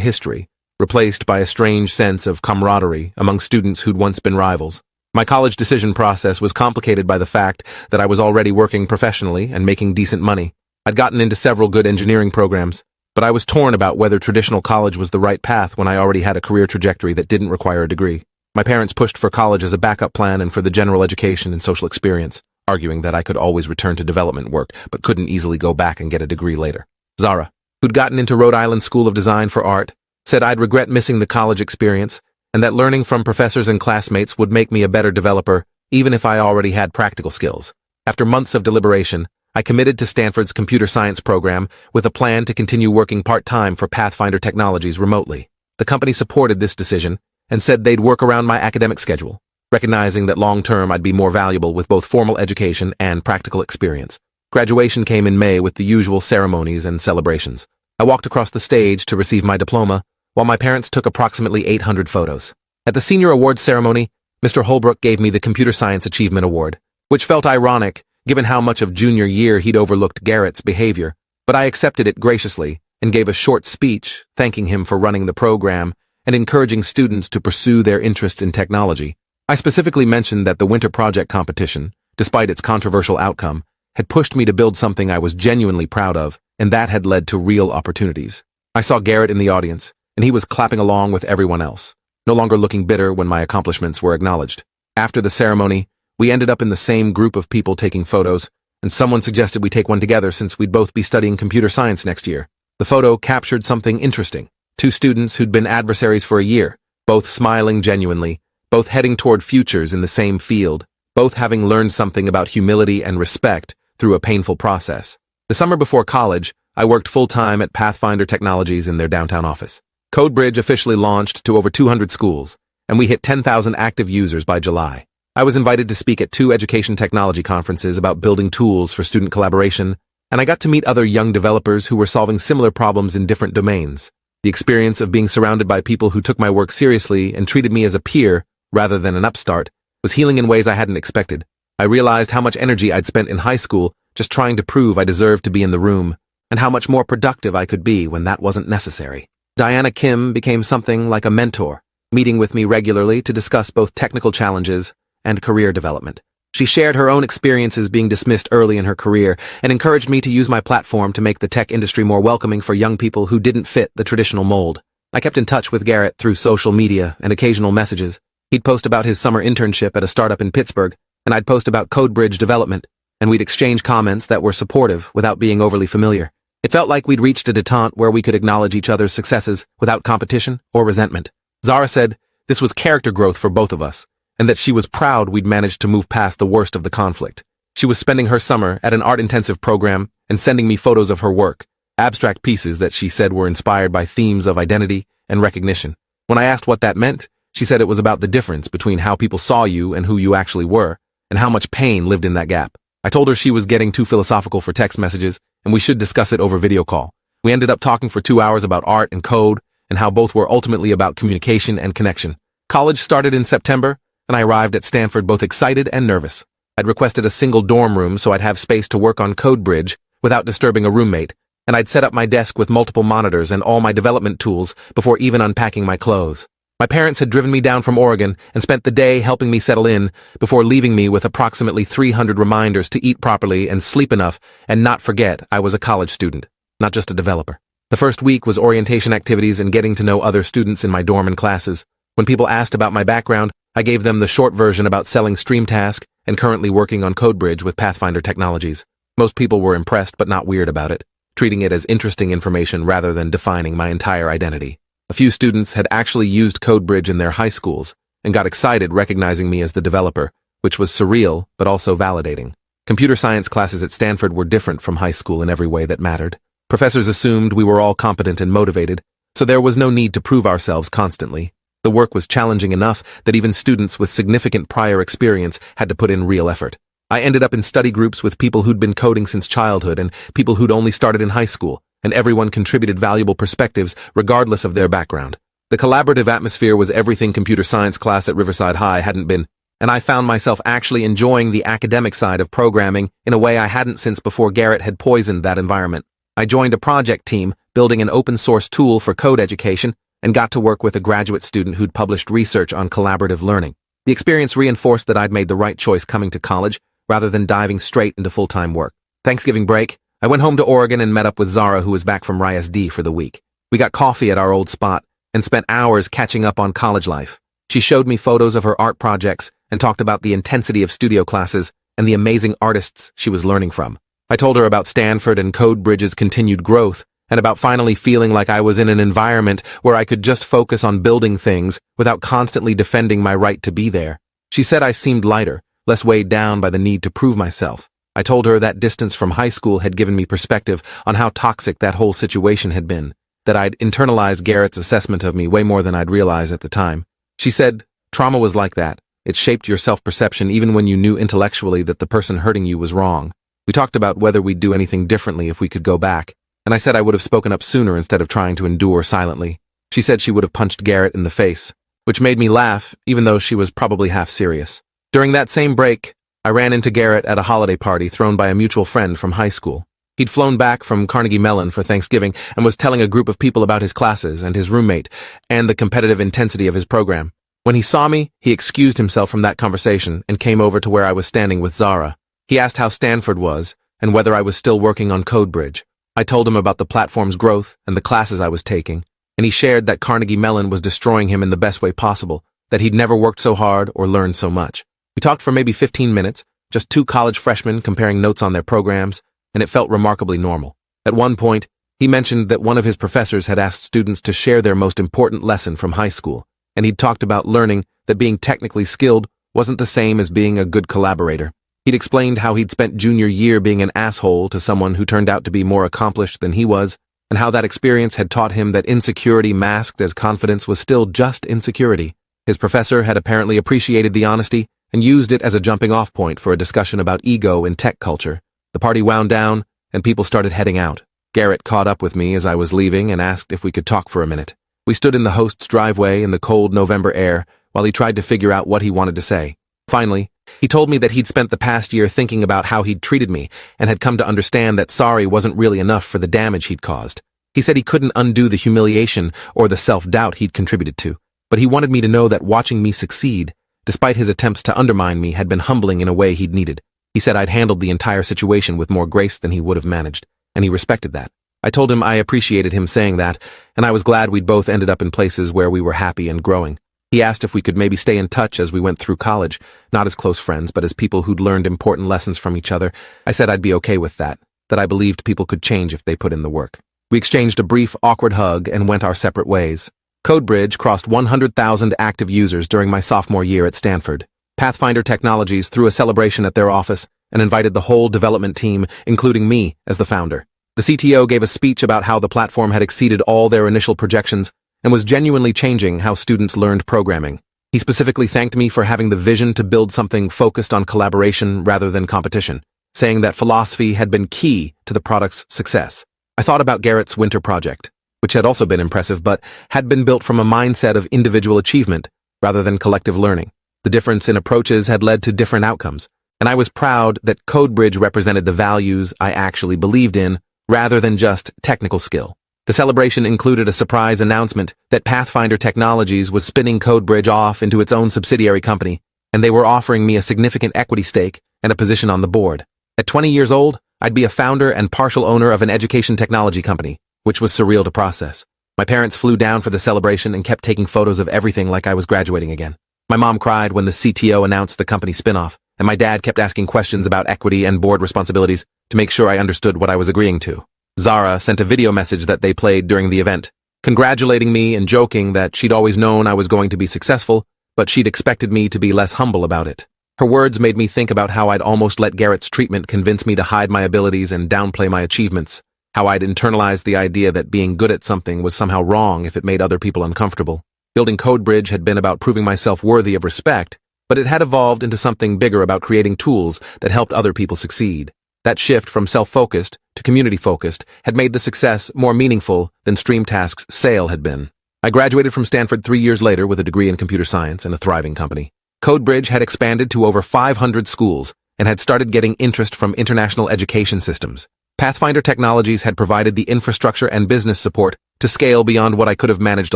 history, replaced by a strange sense of camaraderie among students who'd once been rivals. My college decision process was complicated by the fact that I was already working professionally and making decent money. I'd gotten into several good engineering programs, but I was torn about whether traditional college was the right path when I already had a career trajectory that didn't require a degree. My parents pushed for college as a backup plan and for the general education and social experience, arguing that I could always return to development work but couldn't easily go back and get a degree later. Zara, who'd gotten into Rhode Island School of Design for Art, said I'd regret missing the college experience and that learning from professors and classmates would make me a better developer even if I already had practical skills. After months of deliberation, I committed to Stanford's computer science program with a plan to continue working part-time for Pathfinder Technologies remotely. The company supported this decision and said they'd work around my academic schedule, recognizing that long-term I'd be more valuable with both formal education and practical experience. Graduation came in May with the usual ceremonies and celebrations. I walked across the stage to receive my diploma, while my parents took approximately 800 photos. At the senior awards ceremony, Mr. Holbrook gave me the Computer Science Achievement Award, which felt ironic given how much of junior year he'd overlooked Garrett's behavior, but I accepted it graciously and gave a short speech thanking him for running the program and encouraging students to pursue their interests in technology. I specifically mentioned that the winter project competition, despite its controversial outcome, had pushed me to build something I was genuinely proud of, and that had led to real opportunities. I saw Garrett in the audience, and he was clapping along with everyone else, no longer looking bitter when my accomplishments were acknowledged. After the ceremony, we ended up in the same group of people taking photos, and someone suggested we take one together since we'd both be studying computer science next year. The photo captured something interesting. Two students who'd been adversaries for a year, both smiling genuinely, both heading toward futures in the same field, both having learned something about humility and respect through a painful process. The summer before college, I worked full-time at Pathfinder Technologies in their downtown office. CodeBridge officially launched to over 200 schools, and we hit 10,000 active users by July. I was invited to speak at 2 education technology conferences about building tools for student collaboration, and I got to meet other young developers who were solving similar problems in different domains. The experience of being surrounded by people who took my work seriously and treated me as a peer rather than an upstart was healing in ways I hadn't expected. I realized how much energy I'd spent in high school just trying to prove I deserved to be in the room, and how much more productive I could be when that wasn't necessary. Diana Kim became something like a mentor, meeting with me regularly to discuss both technical challenges and career development. She shared her own experiences being dismissed early in her career and encouraged me to use my platform to make the tech industry more welcoming for young people who didn't fit the traditional mold. I kept in touch with Garrett through social media and occasional messages. He'd post about his summer internship at a startup in Pittsburgh, and I'd post about CodeBridge development, and we'd exchange comments that were supportive without being overly familiar. It felt like we'd reached a detente where we could acknowledge each other's successes without competition or resentment. Zara said this was character growth for both of us, and that she was proud we'd managed to move past the worst of the conflict. She was spending her summer at an art-intensive program and sending me photos of her work, abstract pieces that she said were inspired by themes of identity and recognition. When I asked what that meant, she said it was about the difference between how people saw you and who you actually were, and how much pain lived in that gap. I told her she was getting too philosophical for text messages, and we should discuss it over video call. We ended up talking for 2 hours about art and code, and how both were ultimately about communication and connection. College started in September, and I arrived at Stanford both excited and nervous. I'd requested a single dorm room so I'd have space to work on CodeBridge without disturbing a roommate, and I'd set up my desk with multiple monitors and all my development tools before even unpacking my clothes. My parents had driven me down from Oregon and spent the day helping me settle in before leaving me with approximately 300 reminders to eat properly and sleep enough and not forget I was a college student, not just a developer. The first week was orientation activities and getting to know other students in my dorm and classes. When people asked about my background, I gave them the short version about selling StreamTask and currently working on CodeBridge with Pathfinder Technologies. Most people were impressed but not weird about it, treating it as interesting information rather than defining my entire identity. A few students had actually used CodeBridge in their high schools and got excited recognizing me as the developer, which was surreal but also validating. Computer science classes at Stanford were different from high school in every way that mattered. Professors assumed we were all competent and motivated, so there was no need to prove ourselves constantly. The work was challenging enough that even students with significant prior experience had to put in real effort. I ended up in study groups with people who'd been coding since childhood and people who'd only started in high school, and everyone contributed valuable perspectives regardless of their background. The collaborative atmosphere was everything computer science class at Riverside High hadn't been. and I found myself actually enjoying the academic side of programming in a way I hadn't since before Garrett had poisoned that environment. I joined a project team, building an open-source tool for code education, and got to work with a graduate student who'd published research on collaborative learning. The experience reinforced that I'd made the right choice coming to college, rather than diving straight into full-time work. Thanksgiving break, I went home to Oregon and met up with Zara, who was back from RISD for the week. We got coffee at our old spot, and spent hours catching up on college life. She showed me photos of her art projects, and talked about the intensity of studio classes and the amazing artists she was learning from. I told her about Stanford and CodeBridge's continued growth, and about finally feeling like I was in an environment where I could just focus on building things without constantly defending my right to be there. She said I seemed lighter, less weighed down by the need to prove myself. I told her that distance from high school had given me perspective on how toxic that whole situation had been, that I'd internalized Garrett's assessment of me way more than I'd realized at the time. She said, trauma was like that. It shaped your self-perception even when you knew intellectually that the person hurting you was wrong. We talked about whether we'd do anything differently if we could go back, and I said I would have spoken up sooner instead of trying to endure silently. She said she would have punched Garrett in the face, which made me laugh, even though she was probably half serious. During that same break, I ran into Garrett at a holiday party thrown by a mutual friend from high school. He'd flown back from Carnegie Mellon for Thanksgiving and was telling a group of people about his classes and his roommate and the competitive intensity of his program. When he saw me, he excused himself from that conversation and came over to where I was standing with Zara. He asked how Stanford was and whether I was still working on CodeBridge. I told him about the platform's growth and the classes I was taking, and he shared that Carnegie Mellon was destroying him in the best way possible, that he'd never worked so hard or learned so much. We talked for maybe 15 minutes, just two college freshmen comparing notes on their programs, and it felt remarkably normal. At one point, he mentioned that one of his professors had asked students to share their most important lesson from high school, and he'd talked about learning that being technically skilled wasn't the same as being a good collaborator. He'd explained how he'd spent junior year being an asshole to someone who turned out to be more accomplished than he was, and how that experience had taught him that insecurity masked as confidence was still just insecurity. His professor had apparently appreciated the honesty and used it as a jumping-off point for a discussion about ego in tech culture. The party wound down, and people started heading out. Garrett caught up with me as I was leaving and asked if we could talk for a minute. We stood in the host's driveway in the cold November air while he tried to figure out what he wanted to say. Finally, he told me that he'd spent the past year thinking about how he'd treated me and had come to understand that sorry wasn't really enough for the damage he'd caused. He said he couldn't undo the humiliation or the self-doubt he'd contributed to, but he wanted me to know that watching me succeed, despite his attempts to undermine me, had been humbling in a way he'd needed. He said I'd handled the entire situation with more grace than he would have managed, and he respected that. I told him I appreciated him saying that, and I was glad we'd both ended up in places where we were happy and growing. He asked if we could maybe stay in touch as we went through college, not as close friends, but as people who'd learned important lessons from each other. I said I'd be okay with that I believed people could change if they put in the work. We exchanged a brief, awkward hug and went our separate ways. CodeBridge crossed 100,000 active users during my sophomore year at Stanford. Pathfinder Technologies threw a celebration at their office and invited the whole development team, including me, as the founder. The CTO gave a speech about how the platform had exceeded all their initial projections and was genuinely changing how students learned programming. He specifically thanked me for having the vision to build something focused on collaboration rather than competition, saying that philosophy had been key to the product's success. I thought about Garrett's winter project, which had also been impressive but had been built from a mindset of individual achievement rather than collective learning. The difference in approaches had led to different outcomes, and I was proud that CodeBridge represented the values I actually believed in rather than just technical skill. The celebration included a surprise announcement that Pathfinder Technologies was spinning CodeBridge off into its own subsidiary company, and they were offering me a significant equity stake and a position on the board. At 20 years old, I'd be a founder and partial owner of an education technology company, which was surreal to process. My parents flew down for the celebration and kept taking photos of everything like I was graduating again. My mom cried when the CTO announced the company spinoff, and my dad kept asking questions about equity and board responsibilities to make sure I understood what I was agreeing to. Zara sent a video message that they played during the event, congratulating me and joking that she'd always known I was going to be successful, but she'd expected me to be less humble about it. Her words made me think about how I'd almost let Garrett's treatment convince me to hide my abilities and downplay my achievements, how I'd internalized the idea that being good at something was somehow wrong if it made other people uncomfortable. Building CodeBridge had been about proving myself worthy of respect, but it had evolved into something bigger about creating tools that helped other people succeed. That shift from self-focused to community-focused had made the success more meaningful than StreamTask's sale had been. I graduated from Stanford 3 years later with a degree in computer science and a thriving company. CodeBridge had expanded to over 500 schools and had started getting interest from international education systems. Pathfinder Technologies had provided the infrastructure and business support to scale beyond what I could have managed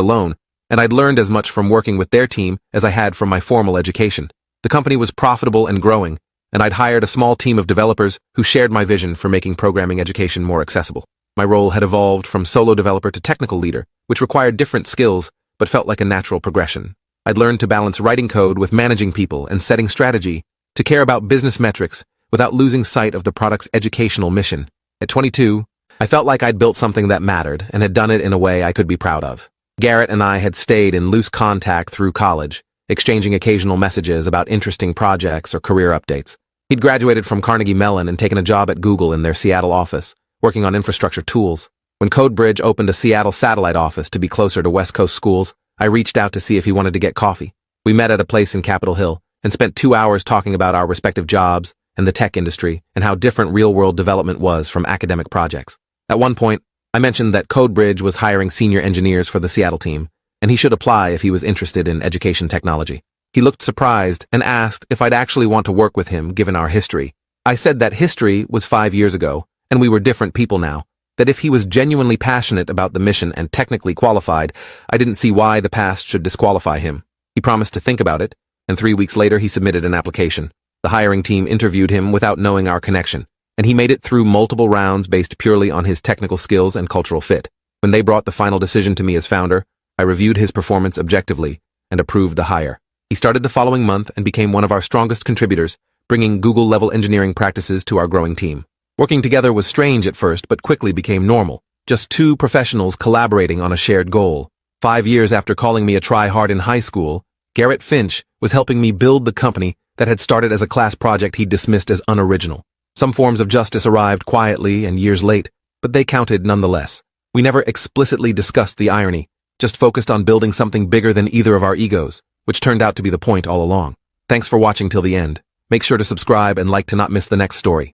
alone, and I'd learned as much from working with their team as I had from my formal education. The company was profitable and growing, and I'd hired a small team of developers who shared my vision for making programming education more accessible. My role had evolved from solo developer to technical leader, which required different skills, but felt like a natural progression. I'd learned to balance writing code with managing people and setting strategy, to care about business metrics without losing sight of the product's educational mission. At 22, I felt like I'd built something that mattered and had done it in a way I could be proud of. Garrett and I had stayed in loose contact through college, exchanging occasional messages about interesting projects or career updates. He'd graduated from Carnegie Mellon and taken a job at Google in their Seattle office, working on infrastructure tools. When CodeBridge opened a Seattle satellite office to be closer to West Coast schools, I reached out to see if he wanted to get coffee. We met at a place in Capitol Hill and spent 2 hours talking about our respective jobs and the tech industry and how different real-world development was from academic projects. At one point, I mentioned that CodeBridge was hiring senior engineers for the Seattle team, and he should apply if he was interested in education technology. He looked surprised and asked if I'd actually want to work with him given our history. I said that history was 5 years ago, and we were different people now, that if he was genuinely passionate about the mission and technically qualified, I didn't see why the past should disqualify him. He promised to think about it, and 3 weeks later he submitted an application. The hiring team interviewed him without knowing our connection, and he made it through multiple rounds based purely on his technical skills and cultural fit. When they brought the final decision to me as founder, I reviewed his performance objectively and approved the hire. He started the following month and became one of our strongest contributors, bringing Google-level engineering practices to our growing team. Working together was strange at first, but quickly became normal. Just two professionals collaborating on a shared goal. 5 years after calling me a try-hard in high school, Garrett Finch was helping me build the company that had started as a class project he dismissed as unoriginal. Some forms of justice arrived quietly and years late, but they counted nonetheless. We never explicitly discussed the irony, just focused on building something bigger than either of our egos, which turned out to be the point all along. Thanks for watching till the end. Make sure to subscribe and like to not miss the next story.